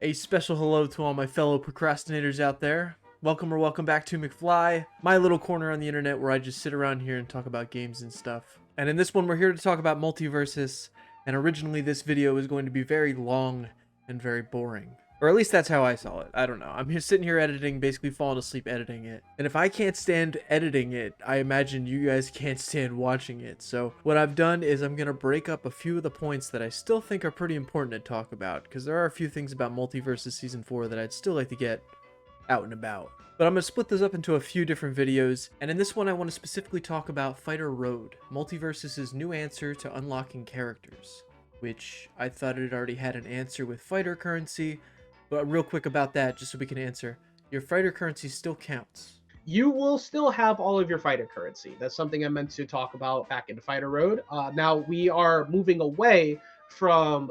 A special hello to all my fellow procrastinators out there. Welcome or welcome back to McFly, my little corner on the internet where I just sit around here and talk about games and stuff. And in this one, we're here to talk about Multiversus, and originally this video was going to be very long and very boring. Or at least that's how I saw it. I don't know. I'm here sitting here editing, basically falling asleep editing it. And if I can't stand editing it, I imagine you guys can't stand watching it. So what I've done is I'm going to break up a few of the points that I still think are pretty important to talk about, because there are a few things about Multiversus Season 4 that I'd still like to get out and about. But I'm going to split this up into a few different videos, and in this one I want to specifically talk about Fighter Road, Multiversus' new answer to unlocking characters, which I thought it already had an answer with fighter currency. But real quick about that, just so we can answer, your fighter currency still counts. You will still have all of your fighter currency. That's something I meant to talk about back in Fighter Road. Now we are moving away from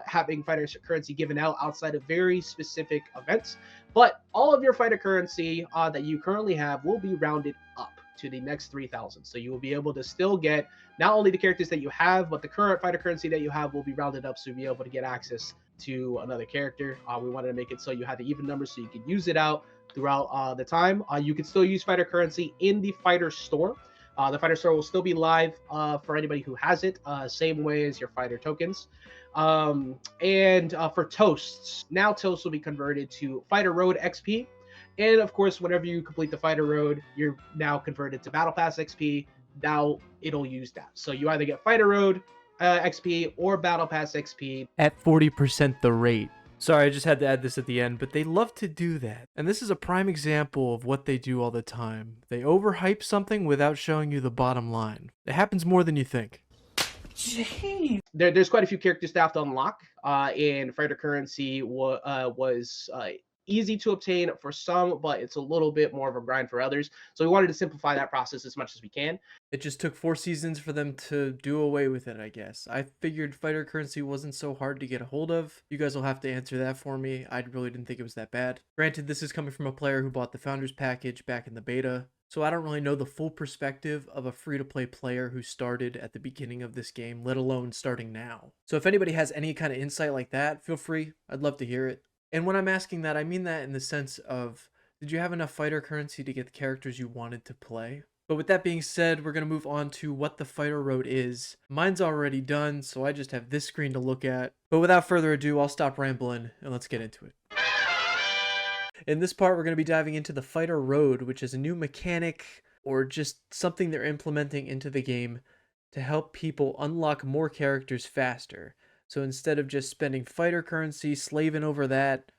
having fighter currency given out outside of very specific events, but all of your fighter currency that you currently have will be rounded up to the next 3,000. So you will be able to still get not only the characters that you have, but the current fighter currency that you have will be rounded up, so you'll be able to get access to another character. We wanted to make it so you had the even numbers so you could use it out throughout the time. You can still use fighter currency in the fighter store. The fighter store will still be live for anybody who has it, same way as your fighter tokens. And for toasts, now toasts will be converted to Fighter Road XP. And of course, whenever you complete the Fighter Road, you're now converted to Battle Pass XP. Now it'll use that. So you either get Fighter Road XP or Battle Pass XP at 40% the rate. Sorry, I just had to add this at the end, but they love to do that. And this is a prime example of what they do all the time. They overhype something without showing you the bottom line. It happens more than you think. Jeez. There's quite a few characters to have to unlock, and fighter currency was easy to obtain for some, but it's a little bit more of a grind for others. So we wanted to simplify that process as much as we can. It just took 4 seasons for them to do away with it, I guess. I figured fighter currency wasn't so hard to get a hold of. You guys will have to answer that for me. I really didn't think it was that bad. Granted, this is coming from a player who bought the Founders Package back in the beta, so I don't really know the full perspective of a free-to-play player who started at the beginning of this game, let alone starting now. So if anybody has any kind of insight like that, feel free. I'd love to hear it. And when I'm asking that, I mean that in the sense of, did you have enough fighter currency to get the characters you wanted to play? But with that being said, we're going to move on to what the Fighter Road is. Mine's already done, so I just have this screen to look at. But without further ado, I'll stop rambling and let's get into it. In this part, we're going to be diving into the Fighter Road, which is a new mechanic or just something they're implementing into the game to help people unlock more characters faster. So instead of just spending fighter currency, slaving over that,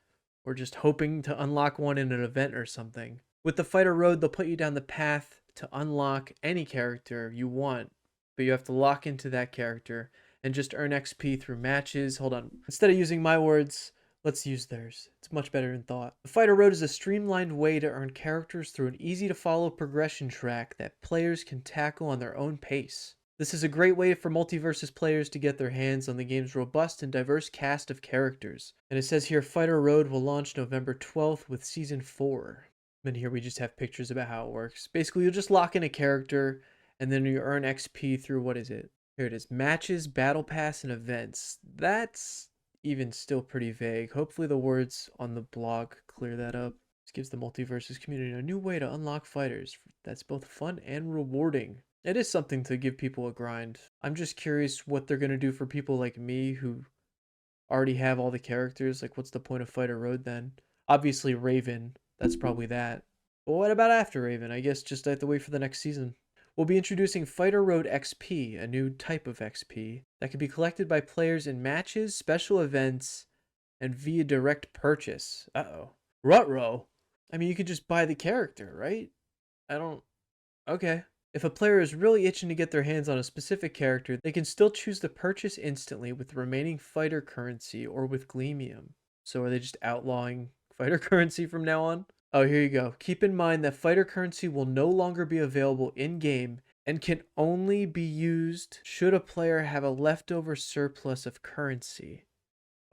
or just hoping to unlock one in an event or something, with the Fighter Road, they'll put you down the path to unlock any character you want, but you have to lock into that character and just earn XP through matches. Hold on. Instead of using my words, let's use theirs. It's much better in thought. The Fighter Road is a streamlined way to earn characters through an easy-to-follow progression track that players can tackle on their own pace. This is a great way for Multiversus players to get their hands on the game's robust and diverse cast of characters. And it says here, Fighter Road will launch November 12th with Season 4. And here we just have pictures about how it works. Basically, you'll just lock in a character, and then you earn XP through, what is it? Here it is, matches, battle pass, and events. That's even still pretty vague. Hopefully the words on the blog clear that up. This gives the Multiversus community a new way to unlock fighters that's both fun and rewarding. It is something to give people a grind. I'm just curious what they're going to do for people like me who already have all the characters. Like, what's the point of Fighter Road then? Obviously Raven, that's probably that. But what about after Raven? I guess just have to wait for the next season. We'll be introducing Fighter Road XP, a new type of XP that can be collected by players in matches, special events, and via direct purchase. Uh-oh. Ruh-roh. I mean, you could just buy the character, right? Okay. If a player is really itching to get their hands on a specific character, they can still choose to purchase instantly with the remaining fighter currency or with Gleamium. So are they just outlawing fighter currency from now on? Oh, here you go. Keep in mind that fighter currency will no longer be available in-game and can only be used should a player have a leftover surplus of currency.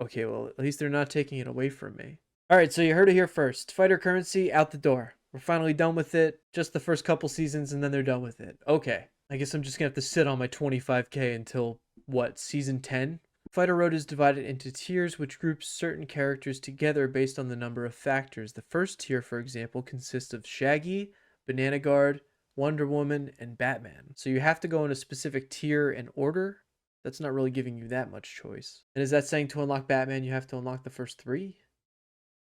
Okay, well, at least they're not taking it away from me. Alright, so you heard it here first. Fighter currency out the door. We're finally done with it. Just the first couple seasons and then they're done with it. Okay. I guess I'm just gonna have to sit on my 25k until, what, season 10? Fighter Road is divided into tiers, which groups certain characters together based on the number of factors. The first tier, for example, consists of Shaggy, Banana Guard, Wonder Woman, and Batman. So you have to go in a specific tier and order. That's not really giving you that much choice. And is that saying to unlock Batman, you have to unlock the first 3?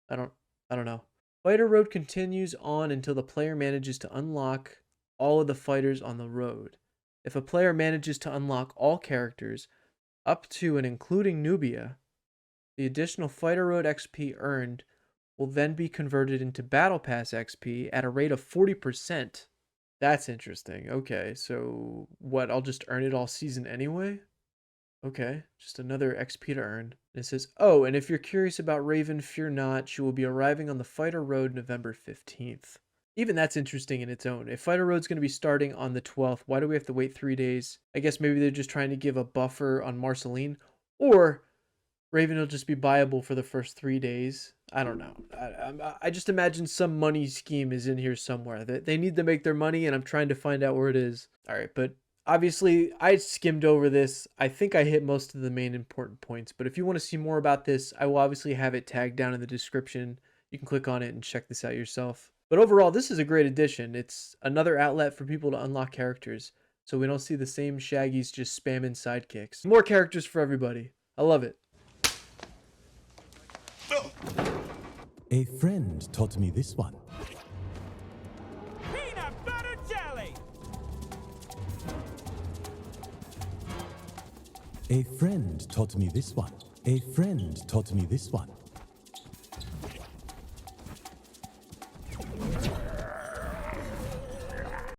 I don't know. Fighter Road continues on until the player manages to unlock all of the fighters on the road. If a player manages to unlock all characters, up to and including Nubia, the additional Fighter Road XP earned will then be converted into Battle Pass XP at a rate of 40%. That's interesting. Okay, so what, I'll just earn it all season anyway? Okay, just another XP to earn. And it says, oh, and if you're curious about Raven, fear not, she will be arriving on the Fighter Road November 15th. Even that's interesting in its own. If Fighter Road's going to be starting on the 12th, why do we have to wait 3 days? I guess maybe they're just trying to give a buffer on Marceline. Or Raven will just be buyable for the first 3 days. I don't know. I just imagine some money scheme is in here somewhere. They need to make their money, and I'm trying to find out where it is. All right, but obviously, I skimmed over this. I think I hit most of the main important points. But if you want to see more about this, I will obviously have it tagged down in the description. You can click on it and check this out yourself. But overall, this is a great addition. It's another outlet for people to unlock characters, so we don't see the same Shaggies just spamming sidekicks. More characters for everybody. I love it. A friend taught me this one. Peanut butter jelly! A friend taught me this one. A friend taught me this one.